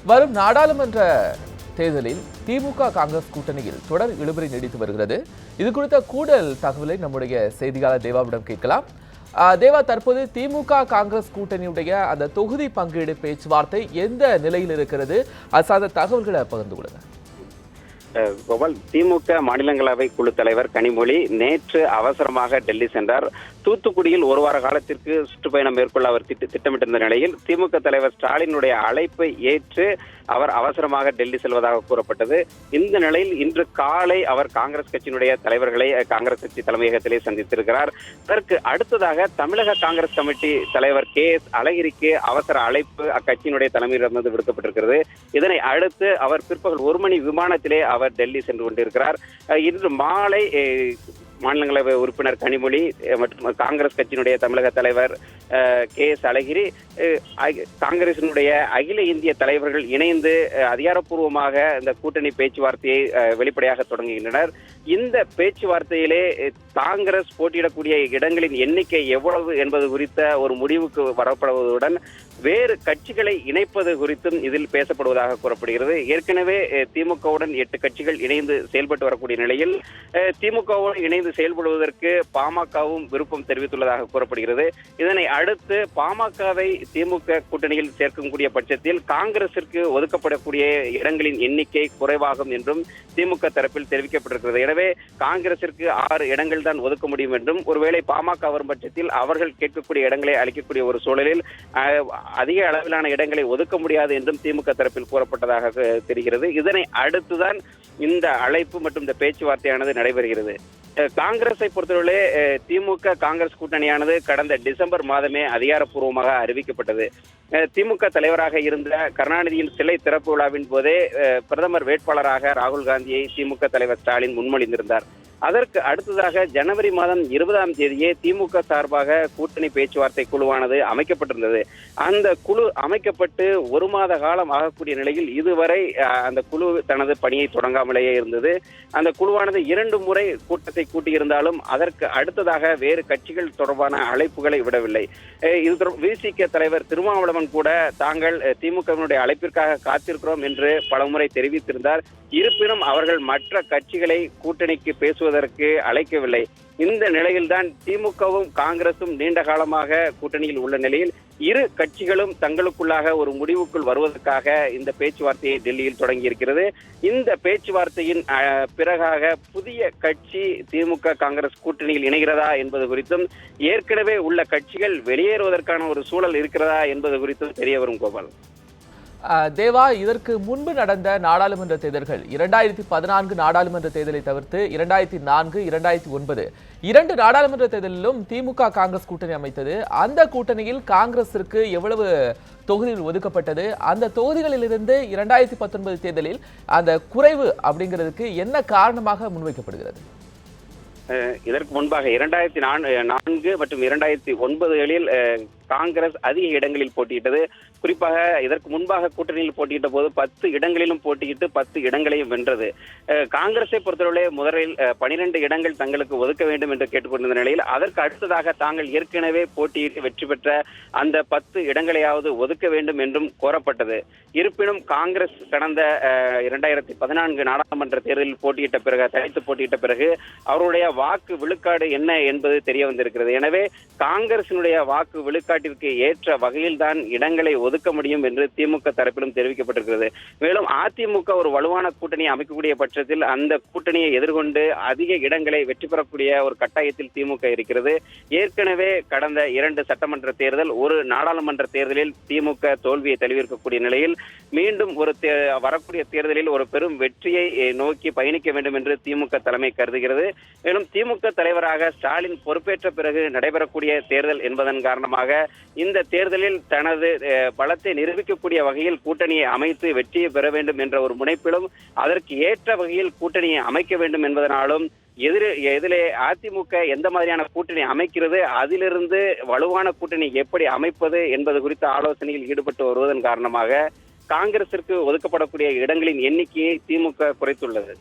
வரும் நாடாளுமன்ற தேர்தலில் திமுக காங்கிரஸ் கூட்டணியில் தொடர் இழுபறி நீடித்து வருகிறது. இது குறித்த கூடுதல் தகவலை நம்முடைய செய்தியாளர் தேவாவிடம் கேட்கலாம். தேவா, தற்போது திமுக காங்கிரஸ் கூட்டணியுடைய அந்த தொகுதி பங்கீடு பேச்சுவார்த்தை எந்த நிலையில் இருக்கிறது? அது சார்ந்த தகவல்களை பகிர்ந்து கொள்ளுங்க. கோபால், திமுக மாநிலங்களவை குழு தலைவர் கனிமொழி நேற்று அவசரமாக டெல்லி சென்றார். தூத்துக்குடியில் ஒரு வார காலத்திற்கு சுற்றுப்பயணம் மேற்கொள்ள அவர் திட்டமிட்டிருந்த நிலையில் திமுக தலைவர் ஸ்டாலினுடைய அழைப்பை ஏற்று அவர் அவசரமாக டெல்லி செல்வதாக கூறப்பட்டது. இந்த நிலையில் இன்று காலை அவர் காங்கிரஸ் கட்சியினுடைய தலைவர்களை காங்கிரஸ் கட்சி தலைமையகத்திலே சந்தித்திருக்கிறார். அதற்கு அடுத்ததாக தமிழக காங்கிரஸ் கமிட்டி தலைவர் KS அழகிரிக்கு அவசர அழைப்பு அக்கட்சியினுடைய தலைமையிலிருந்து விடுக்கப்பட்டிருக்கிறது. இதனை அடுத்து அவர் பிற்பகல் 1 மணி விமானத்திலே அவர் டெல்லி சென்று கொண்டிருக்கிறார். இன்று மாலை மாநிலங்களவை உறுப்பினர் கனிமொழி மற்றும் காங்கிரஸ் கட்சியினுடைய தமிழக தலைவர் KS அழகிரி, காங்கிரசினுடைய அகில இந்திய தலைவர்கள் இணைந்து அதிகாரப்பூர்வமாக இந்த கூட்டணி பேச்சுவார்த்தையை வெளிப்படையாக தொடங்குகின்றனர். இந்த பேச்சுவார்த்தையிலே காங்கிரஸ் போட்டியிடக்கூடிய இடங்களின் எண்ணிக்கை எவ்வளவு என்பது குறித்த ஒரு முடிவுக்கு வரப்படுவதுடன் வேறு கட்சிகளை இணைப்பது குறித்தும் இதில் பேசப்படுவதாக கூறப்படுகிறது. ஏற்கனவே திமுகவுடன் 8 கட்சிகள் இணைந்து செயல்பட்டு வரக்கூடிய நிலையில் திமுகவுடன் இணைந்து செயல்படுவதற்கு பாமகவும் விருப்பம் தெரிவித்துள்ளதாக கூறப்படுகிறது. இதனை அடுத்து பாமகவை திமுக கூட்டணியில் சேர்க்கக்கூடிய பட்சத்தில் காங்கிரசிற்கு ஒதுக்கப்படக்கூடிய இடங்களின் எண்ணிக்கை குறைவாகும் என்றும் திமுக தரப்பில் தெரிவிக்கப்பட்டிருக்கிறது. எனவே காங்கிரசிற்கு 6 இடங்கள் தான் ஒதுக்க முடியும் என்றும், ஒருவேளை பாமக வரும் பட்சத்தில் அவர்கள் கேட்கக்கூடிய இடங்களை அளிக்கக்கூடிய ஒரு சூழலில் அதிக அளவிலான இடங்களை ஒதுக்க முடியாது என்றும் திமுக தரப்பில் கூறப்பட்டதாக தெரிகிறது. இதனை அடுத்துதான் இந்த அழைப்பு மற்றும் இந்த பேச்சுவார்த்தையானது நடைபெறுகிறது. காங்கிரஸை பொறுத்தவரை திமுக காங்கிரஸ் கூட்டணியானது கடந்த டிசம்பர் மாதமே அதிகாரப்பூர்வமாக அறிவிக்கப்பட்டது. திமுக தலைவராக இருந்த கருணாநிதியின் சிலை திறப்பு விழாவின் போதே பிரதமர் வேட்பாளராக ராகுல் காந்தியை திமுக தலைவர் ஸ்டாலின் முன்மொழிந்திருந்தார். அதற்கு அடுத்ததாக ஜனவரி மாதம் 20ஆம் தேதியே திமுக சார்பாக கூட்டணி பேச்சுவார்த்தை குழுவானது அமைக்கப்பட்டிருந்தது. அந்த குழு அமைக்கப்பட்டு 1 மாத காலம் ஆகக்கூடிய நிலையில் இதுவரை அந்த குழு தனது பணியை தொடங்காமலேயே இருந்தது. அந்த குழுவானது 2 முறை கூட்டத்தை கூட்டியிருந்தாலும் அதற்கு அடுத்ததாக வேறு கட்சிகள் தொடர்பான அழைப்புகளை விடவில்லை. இது VCK தலைவர் திருமாவளவன் கூட தாங்கள் திமுகவினுடைய அழைப்பிற்காக காத்திருக்கிறோம் என்று பலமுறை தெரிவித்திருந்தார். இருப்பினும் அவர்கள் மற்ற கட்சிகளை கூட்டணிக்கு பேசுவதற்கு அழைக்கவில்லை. இந்த நிலையில்தான் திமுகவும் காங்கிரசும் நீண்ட காலமாக கூட்டணியில் உள்ள நிலையில் இரு கட்சிகளும் தங்களுக்குள்ளாக ஒரு முடிவுக்குள் வருவதற்காக இந்த பேச்சுவார்த்தையை டெல்லியில் தொடங்கியிருக்கிறது. இந்த பேச்சுவார்த்தையின் பிறகாக புதிய கட்சி திமுக காங்கிரஸ் கூட்டணியில் இணைகிறதா என்பது குறித்தும், ஏற்கனவே உள்ள கட்சிகள் வெளியேறுவதற்கான ஒரு சூழல் இருக்கிறதா என்பது குறித்தும் தெரிய வரும். கோபால், தேவா, இதற்கு முன்பு நடந்த நாடாளுமன்ற தேர்தல்கள் 2014 நாடாளுமன்ற தேர்தலை தவிர்த்து 2004, 2009 2 நாடாளுமன்ற தேர்தலிலும் திமுக காங்கிரஸ் கூட்டணி அமைத்தது. அந்த கூட்டணியில் காங்கிரசிற்கு எவ்வளவு தொகுதிகள் ஒதுக்கப்பட்டது? அந்த தொகுதிகளிலிருந்து 2019 தேர்தலில் அந்த குறைவு அப்படிங்கிறதுக்கு என்ன காரணமாக முன்வைக்கப்படுகிறது? இதற்கு முன்பாக 2004 மற்றும் 2009களில் காங்கிரஸ் அதிக இடங்களில் போட்டியிட்டது. குறிப்பாக இதற்கு முன்பாக கூட்டணியில் போட்டியிட்ட போது 10 இடங்களிலும் போட்டியிட்டு 10 இடங்களையும் வென்றது. காங்கிரஸை பொறுத்தவரை முதலில் 12 இடங்கள் தங்களுக்கு ஒதுக்க வேண்டும் என்று கேட்டுக்கொண்டிருந்த நிலையில் அதற்கு அடுத்ததாக தாங்கள் ஏற்கனவே போட்டியிட்டு வெற்றி பெற்ற அந்த 10 இடங்களையாவது ஒதுக்க வேண்டும் என்றும் கோரப்பட்டது. இருப்பினும் காங்கிரஸ் கடந்த 2014 நாடாளுமன்ற தேர்தலில் போட்டியிட்ட பிறகு, தனித்து போட்டியிட்ட பிறகு அவருடைய வாக்கு விழுக்காடு என்ன என்பது தெரிய வந்திருக்கிறது. எனவே காங்கிரசினுடைய வாக்கு விழுக்காட்டிற்கு ஏற்ற வகையில் தான் இடங்களை ஒதுக்க முடியும் என்று திமுக தரப்பிலும் தெரிவிக்கப்பட்டிருக்கிறது. மேலும் அதிமுக ஒரு வலுவான கூட்டணியை அமைக்கக்கூடிய பட்சத்தில் அந்த கூட்டணியை எதிர்கொண்டு அதிக இடங்களை வெற்றி பெறக்கூடிய ஒரு கட்டாயத்தில் திமுக இருக்கிறது. ஏற்கனவே கடந்த 2 சட்டமன்ற தேர்தல், ஒரு நாடாளுமன்ற தேர்தலில் திமுக தோல்வியை தழுவியிருக்கக்கூடிய நிலையில் மீண்டும் ஒரு வரக்கூடிய தேர்தலில் ஒரு பெரும் வெற்றியை நோக்கி பயணிக்க வேண்டும் என்று திமுக தலைமை கருதுகிறது. மேலும் திமுக தலைவராக ஸ்டாலின் பொறுப்பேற்ற பிறகு நடைபெறக்கூடிய தேர்தல் என்பதன் காரணமாக இந்த தேர்தலில் தனது பலத்தை நிரூபிக்கக்கூடிய வகையில் கூட்டணியை அமைத்து வெற்றியை பெற வேண்டும் என்ற ஒரு முனைப்பிலும், அதற்கு ஏற்ற வகையில் கூட்டணியை அமைக்க வேண்டும் என்பதனாலும், எதிலே அதிமுக எந்த மாதிரியான கூட்டணி அமைக்கிறது, அதிலிருந்து வலுவான கூட்டணி எப்படி அமைப்பது என்பது குறித்த ஆலோசனையில் ஈடுபட்டு வருவதன் காரணமாக காங்கிரசிற்கு ஒதுக்கப்படக்கூடிய இடங்களின் எண்ணிக்கையை திமுக குறைத்துள்ளது.